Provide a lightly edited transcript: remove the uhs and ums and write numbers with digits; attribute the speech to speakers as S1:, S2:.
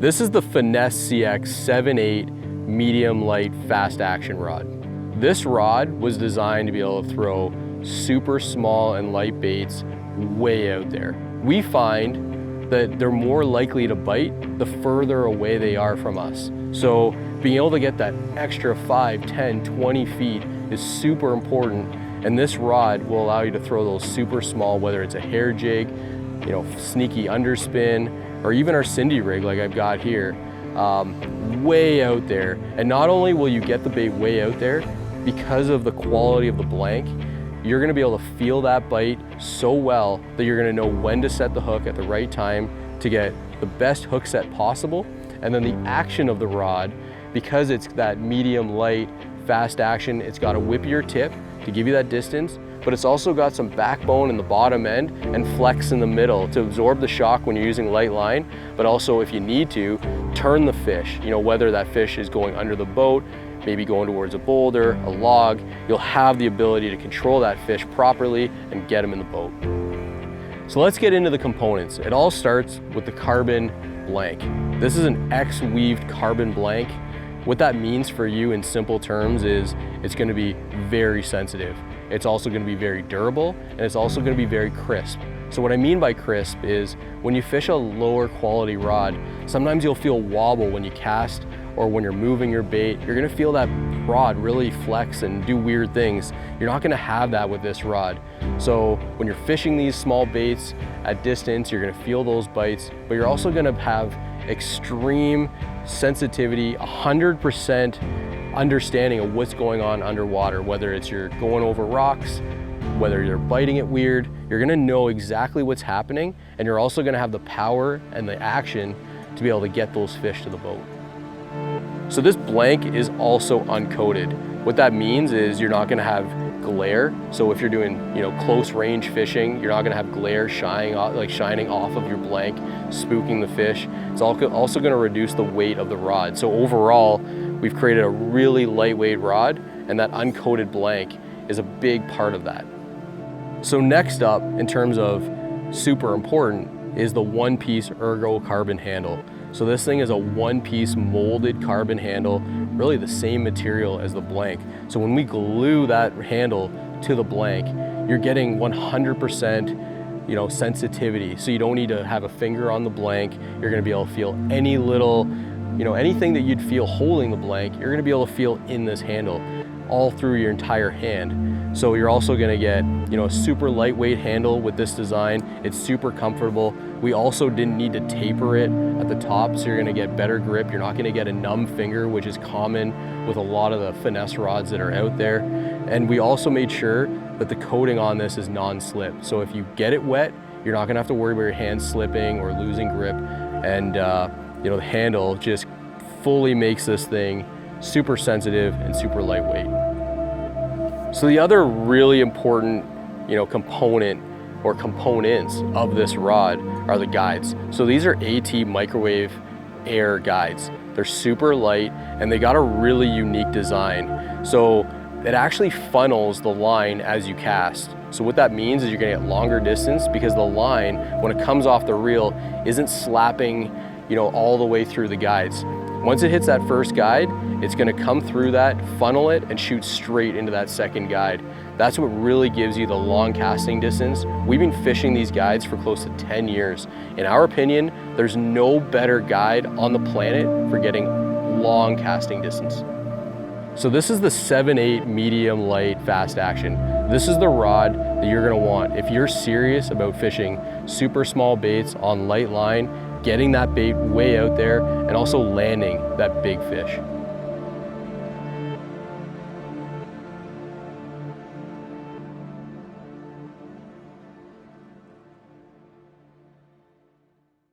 S1: This is the Finesse CX78 medium light fast action rod. This rod was designed to be able to throw super small and light baits way out there. We find that they're more likely to bite the further away they are from us. So being able to get that extra 5, 10, 20 feet is super important, and this rod will allow you to throw those super small, whether it's a hair jig, Sneaky Underspin, or even our Cindy rig like I've got here, way out there. And not only will you get the bait way out there, because of the quality of the blank, you're gonna be able to feel that bite so well that you're gonna know when to set the hook at the right time to get the best hook set possible. And then the action of the rod, because it's that medium light, fast action, it's got a whippier tip to give you that distance, but it's also got some backbone in the bottom end and flex in the middle to absorb the shock when you're using light line, but also if you need to, turn the fish, whether that fish is going under the boat, maybe going towards a boulder, a log, you'll have the ability to control that fish properly and get them in the boat. So let's get into the components. It all starts with the carbon blank. This is an X-weaved carbon blank. What that means for you in simple terms is it's going to be very sensitive. It's also going to be very durable, and it's also going to be very crisp. So what I mean by crisp is when you fish a lower quality rod, sometimes you'll feel wobble when you cast or when you're moving your bait. You're going to feel that rod really flex and do weird things. You're not going to have that with this rod. So when you're fishing these small baits at distance, you're going to feel those bites, but you're also going to have extreme sensitivity, 100% understanding of what's going on underwater, whether it's you're going over rocks, whether you're biting it weird, you're gonna know exactly what's happening, and you're also gonna have the power and the action to be able to get those fish to the boat. So this blank is also uncoated. What that means is you're not gonna have glare. So if you're doing close range fishing, you're not gonna have glare shining off of your blank, spooking the fish. It's also gonna reduce the weight of the rod. So overall, we've created a really lightweight rod, and that uncoated blank is a big part of that. So next up, in terms of super important, is the one-piece ergo carbon handle. So this thing is a one-piece molded carbon handle, really the same material as the blank. So when we glue that handle to the blank, you're getting 100% sensitivity. So you don't need to have a finger on the blank. You're gonna be able to feel any little, anything that you'd feel holding the blank, you're gonna be able to feel in this handle all through your entire hand. So you're also gonna get a super lightweight handle with this design. It's super comfortable. We also didn't need to taper it at the top, so you're gonna get better grip. You're not gonna get a numb finger, which is common with a lot of the Finesse rods that are out there. And we also made sure that the coating on this is non-slip. So if you get it wet, you're not gonna have to worry about your hands slipping or losing grip. And the handle just fully makes this thing super sensitive and super lightweight. So the other really important, component or components of this rod are the guides. So these are AT microwave air guides. They're super light and they got a really unique design. So it actually funnels the line as you cast. So what that means is you're gonna get longer distance because the line, when it comes off the reel, isn't slapping, all the way through the guides. Once it hits that first guide, it's gonna come through that, funnel it, and shoot straight into that second guide. That's what really gives you the long casting distance. We've been fishing these guides for close to 10 years. In our opinion, there's no better guide on the planet for getting long casting distance. So this is the 7/8 medium light fast action. This is the rod that you're gonna want if you're serious about fishing super small baits on light line, getting that bait way out there, and also landing that big fish.